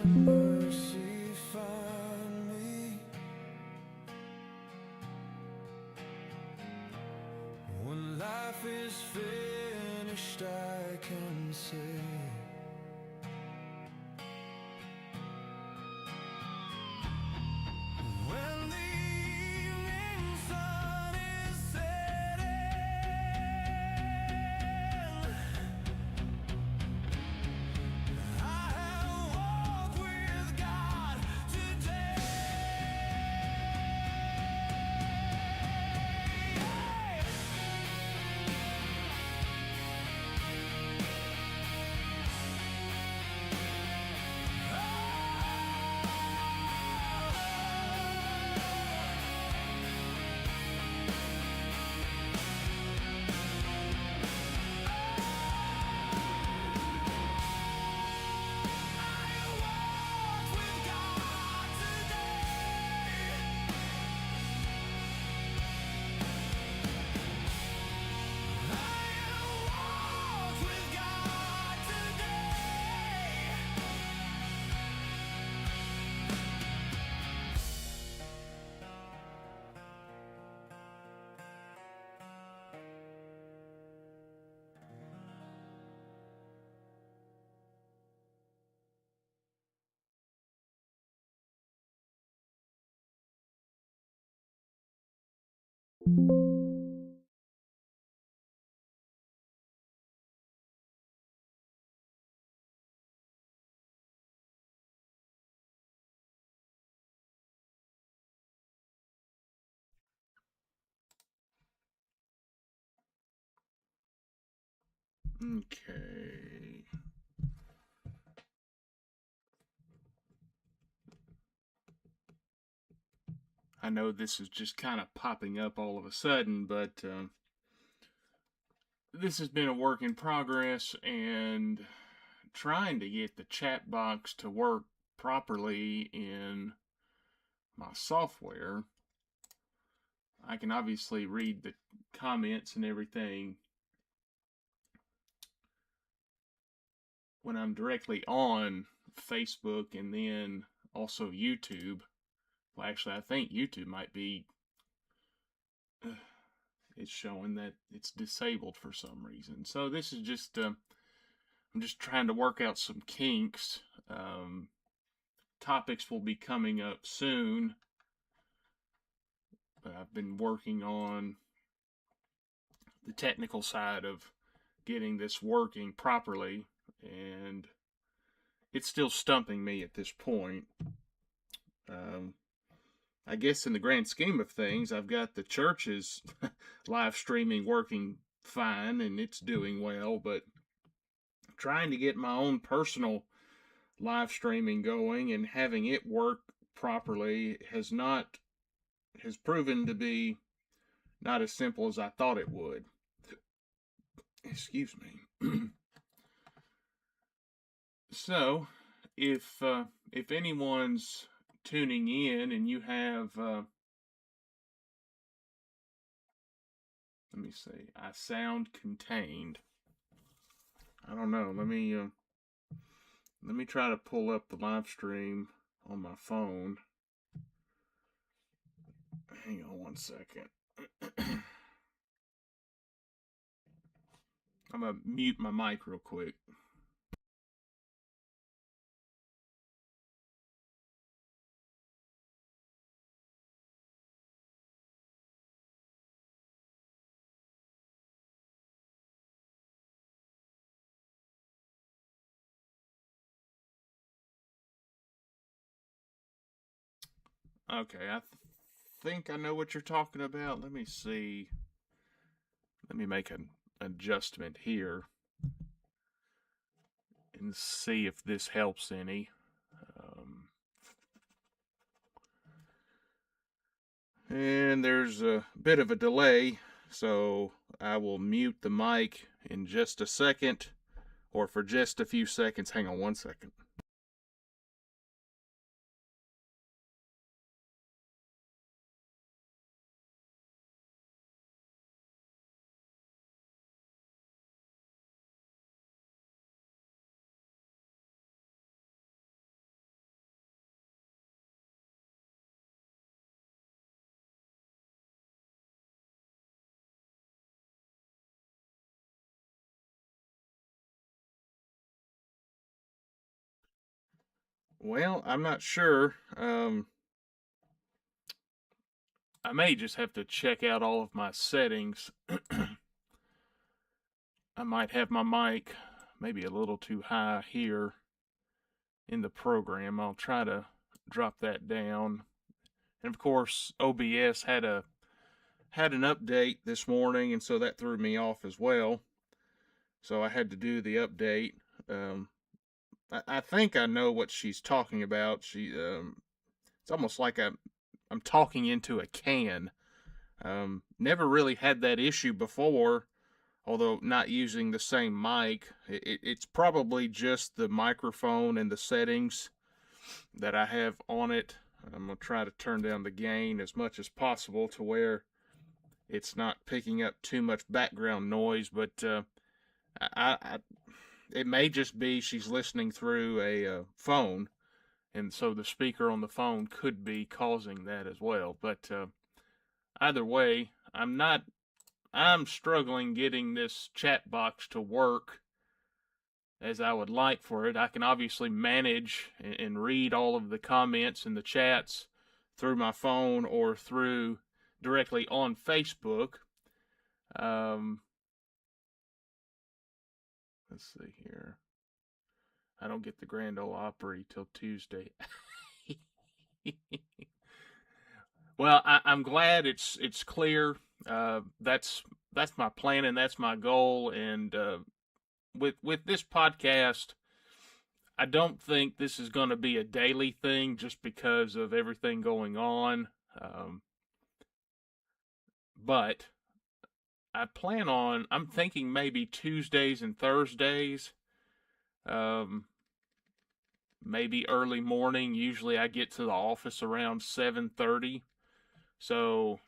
mercy find me when life is finished. I can say, when the evening sun is setting, I have walked with God today. Okay. I know this is just kind of popping up all of a sudden, but this has been a work in progress, and trying to get the chat box to work properly in my software. I can obviously read the comments and everything when I'm directly on Facebook and then also YouTube. Well, actually, I think YouTube might be. It's showing that it's disabled for some reason. So this is just. I'm just trying to work out some kinks. Topics will be coming up soon. But I've been working on the technical side of getting this working properly, and it's still stumping me at this point. Um, I guess in the grand scheme of things, I've got the church's live streaming working fine and it's doing well, but trying to get my own personal live streaming going and having it work properly has proven to be not as simple as I thought it would. Excuse me. So, if anyone's tuning in and you have, let me see, I sound contained. I don't know. Let me try to pull up the live stream on my phone. Hang on one second. I'm gonna mute my mic real quick. Okay, think I know what you're talking about. Let me see. Let me make an adjustment here and see if this helps any. And there's a bit of a delay, so I will mute the mic in just a second, or for just a few seconds. Hang on one second. Well, I'm not sure. I may just have to check out all of my settings. I might have my mic maybe a little too high here in the program. I'll try to drop that down. And of course, OBS had an update this morning, and so that threw me off as well. So I had to do the update. I think I know what she's talking about. It's almost like I'm talking into a can. Never really had that issue before, although not using the same mic. It's probably just the microphone and the settings that I have on it. I'm going to try to turn down the gain as much as possible to where it's not picking up too much background noise, but it may just be she's listening through a phone, and so the speaker on the phone could be causing that as well. But either way, I'm struggling getting this chat box to work as I would like for it. I can obviously manage and read all of the comments and the chats through my phone or through directly on Facebook. Let's see here. I don't get the Grand Ole Opry till Tuesday. Well, I'm glad it's clear. That's my plan and that's my goal. And with this podcast, I don't think this is going to be a daily thing just because of everything going on. But I'm thinking maybe Tuesdays and Thursdays. Maybe early morning. Usually I get to the office around 7:30. So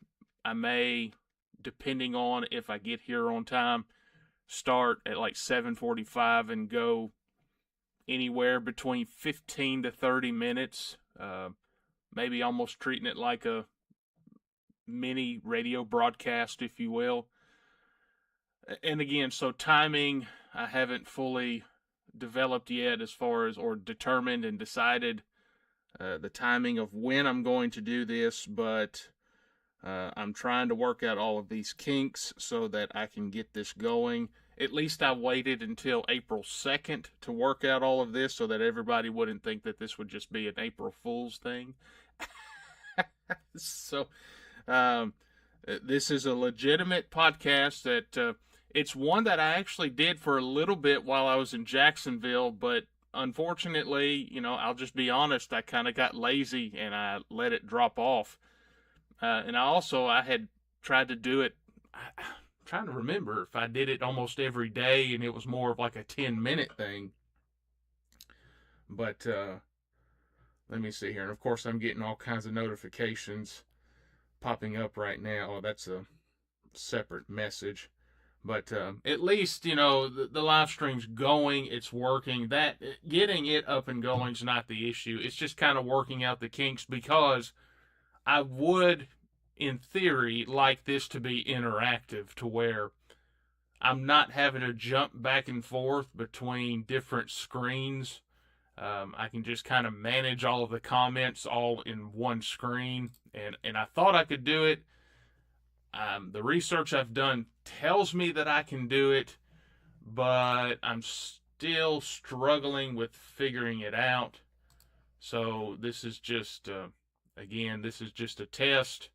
I may, depending on if I get here on time, start at like 7:45 and go anywhere between 15 to 30 minutes. Maybe almost treating it like a mini radio broadcast, if you will. And again, so timing, I haven't fully developed yet as far as, or determined and decided the timing of when I'm going to do this, but I'm trying to work out all of these kinks so that I can get this going. At least I waited until April 2nd to work out all of this so that everybody wouldn't think that this would just be an April Fool's thing. So, this is a legitimate podcast that it's one that I actually did for a little bit while I was in Jacksonville, but unfortunately, I'll just be honest, I kind of got lazy and I let it drop off. And I had tried to do it. I'm trying to remember if I did it almost every day and it was more of like a 10-minute thing. But let me see here. And of course, I'm getting all kinds of notifications popping up right now. That's a separate message. But at least, the live stream's going, it's working. That getting it up and going is not the issue. It's just kind of working out the kinks, because I would, in theory, like this to be interactive to where I'm not having to jump back and forth between different screens. I can just kind of manage all of the comments all in one screen. And I thought I could do it. The research I've done tells me that I can do it, but I'm still struggling with figuring it out. So this is just, again, this is just a test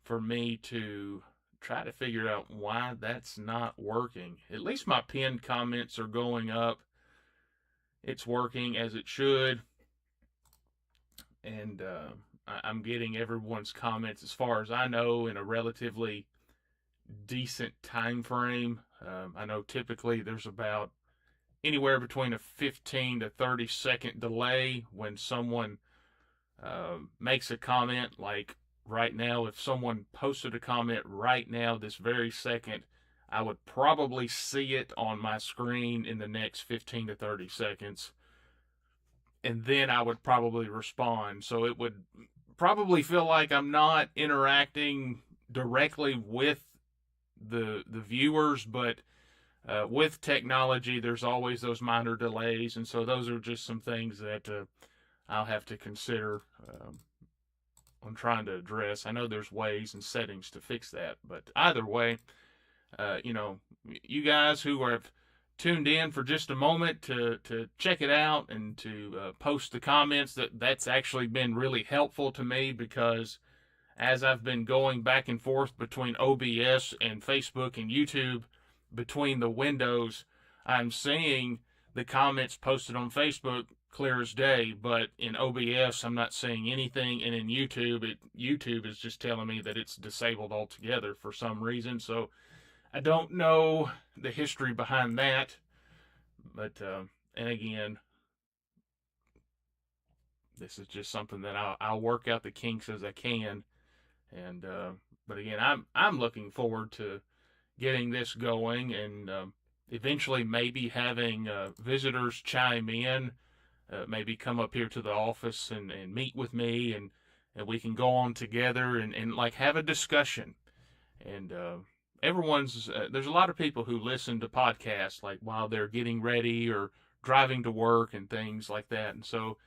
for me to try to figure out why that's not working. At least my pinned comments are going up. It's working as it should. And I'm getting everyone's comments, as far as I know, in a relatively decent time frame. I know typically there's about anywhere between a 15 to 30 second delay when someone makes a comment. Like right now, if someone posted a comment right now, this very second, I would probably see it on my screen in the next 15 to 30 seconds. And then I would probably respond. So it would probably feel like I'm not interacting directly with the viewers, but with technology, there's always those minor delays. And so those are just some things that I'll have to consider on trying to address. I know there's ways and settings to fix that, but either way, you guys who have tuned in for just a moment to check it out and to post the comments, that's actually been really helpful to me, because as I've been going back and forth between OBS and Facebook and YouTube, between the windows, I'm seeing the comments posted on Facebook clear as day, but in OBS I'm not seeing anything, and in YouTube is just telling me that it's disabled altogether for some reason. So I don't know the history behind that, but and again, this is just something that I'll work out the kinks as I can, and but again, I'm looking forward to getting this going, and eventually maybe having visitors chime in. Maybe come up here to the office and meet with me, and we can go on together and like have a discussion. And there's a lot of people who listen to podcasts like while they're getting ready or driving to work and things like that. And so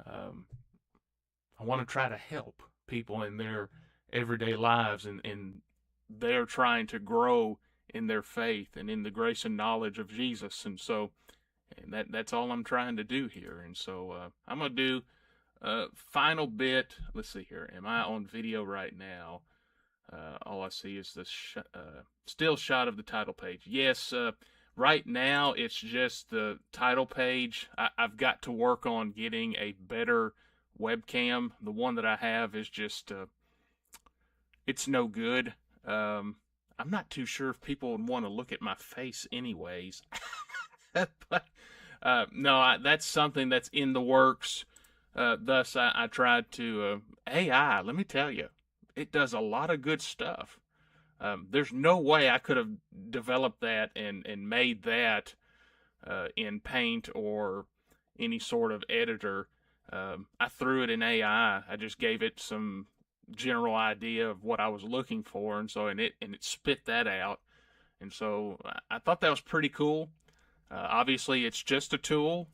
I want to try to help people in their everyday lives, and they're trying to grow in their faith and in the grace and knowledge of Jesus. And so and that's all I'm trying to do here. And so I'm going to do final bit. Let's see here. Am I on video right now? All I see is the still shot of the title page. Yes, right now it's just the title page. I've got to work on getting a better webcam. The one that I have is just, it's no good. I'm not too sure if people would want to look at my face anyways. But no, that's something that's in the works. Thus, I tried to AI. Let me tell you, it does a lot of good stuff. There's no way I could have developed that and made that in Paint or any sort of editor. I threw it in AI. I just gave it some general idea of what I was looking for, and so it spit that out. And so I thought that was pretty cool. Obviously, it's just a tool,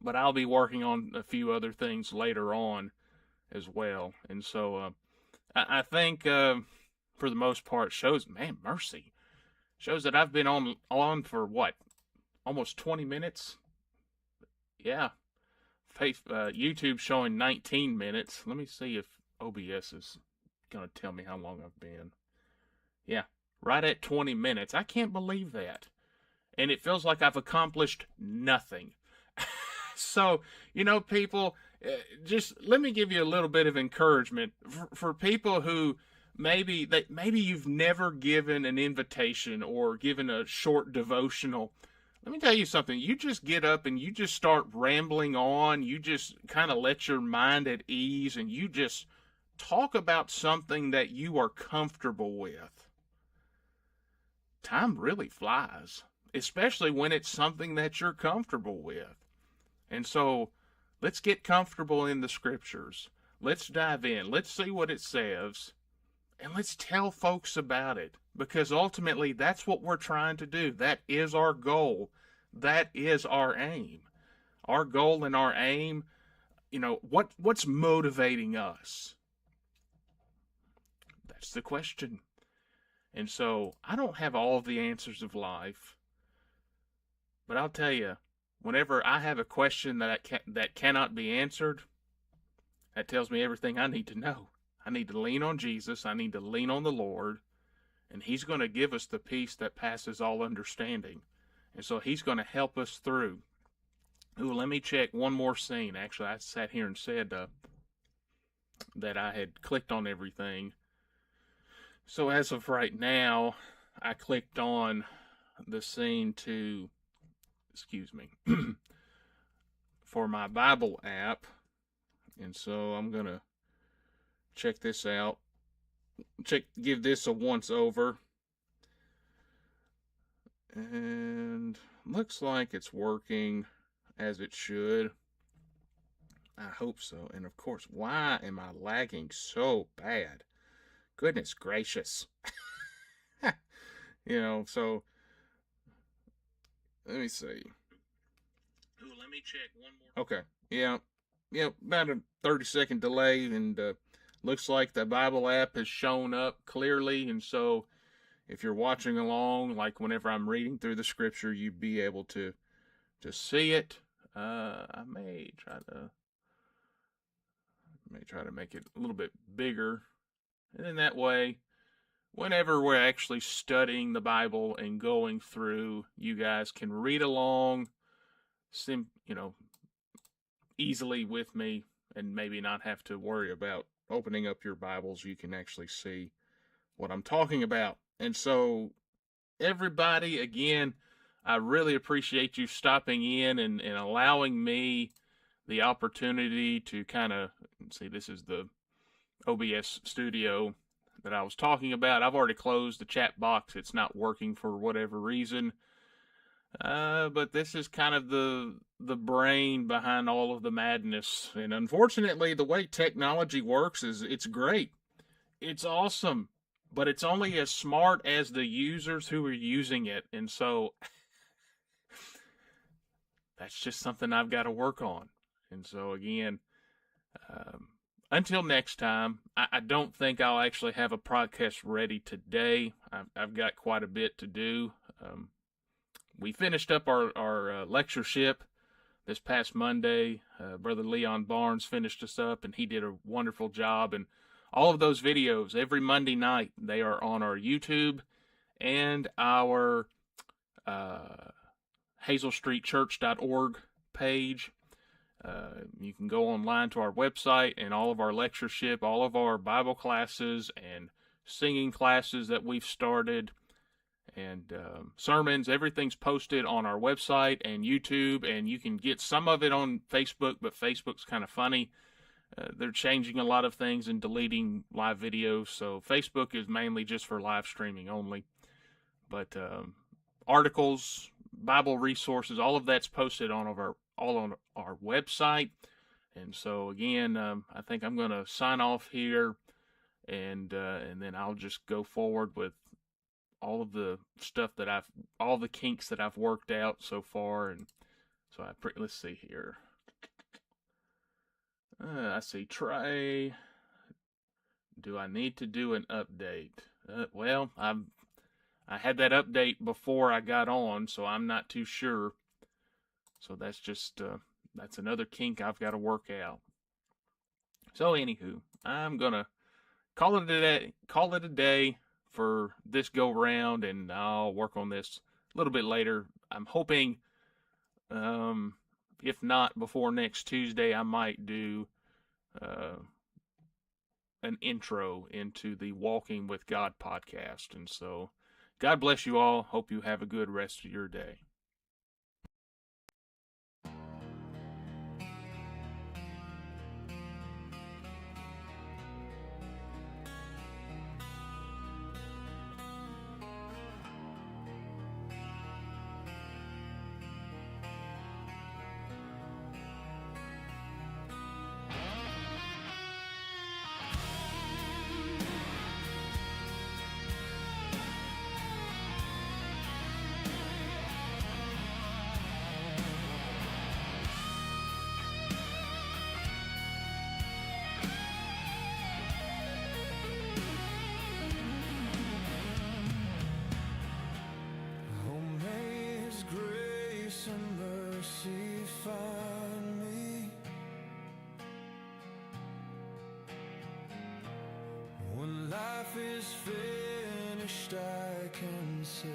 but I'll be working on a few other things later on as well. And so I think, for the most part, shows, man, mercy, shows that I've been on for what, almost 20 minutes? Yeah. YouTube showing 19 minutes. Let me see if OBS is going to tell me how long I've been. Yeah. Right at 20 minutes. I can't believe that. And it feels like I've accomplished nothing. So, people, just let me give you a little bit of encouragement for people who maybe you've never given an invitation or given a short devotional. Let me tell you something. You just get up and you just start rambling on. You just kind of let your mind at ease, and you just talk about something that you are comfortable with. Time really flies, especially when it's something that you're comfortable with. And so let's get comfortable in the scriptures. Let's dive in. Let's see what it says, and let's tell folks about it, because ultimately that's what we're trying to do. That is our goal. That is our aim. Our goal and our aim, what's motivating us? That's the question. And so I don't have all of the answers of life, but I'll tell you, whenever I have a question that cannot be answered, that tells me everything I need to know. I need to lean on Jesus. I need to lean on the Lord, and He's going to give us the peace that passes all understanding. And so He's going to help us through. Ooh, let me check one more scene. Actually, I sat here and said that I had clicked on everything. So as of right now, I clicked on the scene to, for my Bible app. And so I'm going to check this out. Give this a once over. And looks like it's working as it should. I hope so. And of course, why am I lagging so bad? Goodness gracious. So let me see. Ooh, let me me check one more. Okay. Yeah. Yeah. About a 30-second delay, and looks like the Bible app has shown up clearly. And so, if you're watching along, like whenever I'm reading through the scripture, you'd be able to see it. I may try to make it a little bit bigger, and then that way, whenever we're actually studying the Bible and going through, you guys can read along, easily with me, and maybe not have to worry about opening up your Bibles. You can actually see what I'm talking about. And so, everybody, again, I really appreciate you stopping in and allowing me the opportunity to kind of see. This is the OBS studio that I was talking about. I've already closed the chat box. It's not working for whatever reason. But this is kind of the brain behind all of the madness. And unfortunately, the way technology works is it's great. It's awesome. But it's only as smart as the users who are using it. And so that's just something I've got to work on. And so again, until next time, I don't think I'll actually have a podcast ready today. I've got quite a bit to do. We finished up our lectureship this past Monday. Brother Leon Barnes finished us up, and he did a wonderful job. And all of those videos, every Monday night, they are on our YouTube and our hazelstreetchurch.org page. You can go online to our website, and all of our lectureship, all of our Bible classes and singing classes that we've started, and sermons, everything's posted on our website and YouTube, and you can get some of it on Facebook, but Facebook's kind of funny. They're changing a lot of things and deleting live videos, so Facebook is mainly just for live streaming only. But articles, Bible resources, all of that's posted on our website. And so again, I think I'm going to sign off here, and then I'll just go forward with all of the stuff that all the kinks that I've worked out so far. And so let's see here. I see Trey. Do I need to do an update? Well, I had that update before I got on, so I'm not too sure. So that's just that's another kink I've got to work out. So anywho, I'm gonna call it a day for this go round, and I'll work on this a little bit later. I'm hoping, if not before next Tuesday, I might do an intro into the Walking with God podcast. And so, God bless you all. Hope you have a good rest of your day. Oh, may His grace and mercy find me when life is finished. I can say